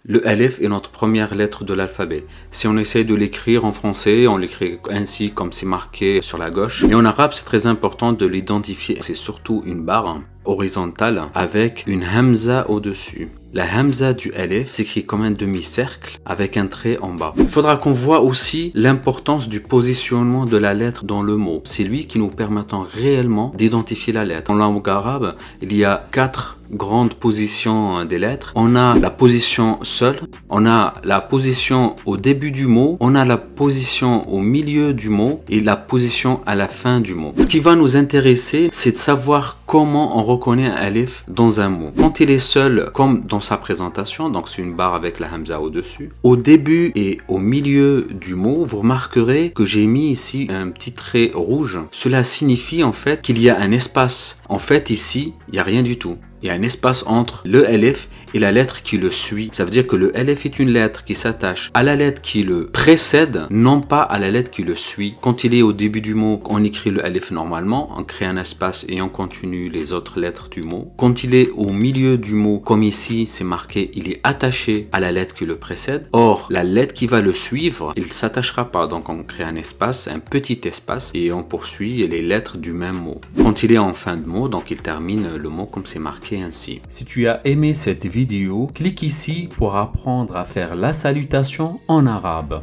Le alif est notre première lettre de l'alphabet. Si on essaie de l'écrire en français, on l'écrit ainsi comme c'est marqué sur la gauche. Et en arabe, c'est très important de l'identifier. C'est surtout une barre horizontale avec une hamza au-dessus. La hamza du alif s'écrit comme un demi-cercle avec un trait en bas. Il faudra qu'on voit aussi l'importance du positionnement de la lettre dans le mot. C'est lui qui nous permettant réellement d'identifier la lettre. En langue arabe, il y a 4 grandes positions des lettres. On a la position seule, on a la position au début du mot, on a la position au milieu du mot et la position à la fin du mot. Ce qui va nous intéresser, c'est de savoir comment on reconnaît un alif dans un mot. Quand il est seul, comme dans sa présentation, donc c'est une barre avec la hamza au-dessus, au début et au milieu du mot, vous remarquerez que j'ai mis ici un petit trait rouge. Cela signifie en fait qu'il y a un espace. En fait, ici, il n'y a rien du tout. Il y a un espace entre le alif et la lettre qui le suit. Ça veut dire que le alif est une lettre qui s'attache à la lettre qui le précède, non pas à la lettre qui le suit. Quand il est au début du mot, on écrit le alif normalement, on crée un espace et on continue les autres lettres du mot. Quand il est au milieu du mot, comme ici, c'est marqué, il est attaché à la lettre qui le précède. Or, la lettre qui va le suivre, il ne s'attachera pas. Donc, on crée un espace, un petit espace, et on poursuit les lettres du même mot. Quand il est en fin de mot, donc il termine le mot comme c'est marqué ainsi. Si tu as aimé cette vidéo, clique ici pour apprendre à faire la salutation en arabe.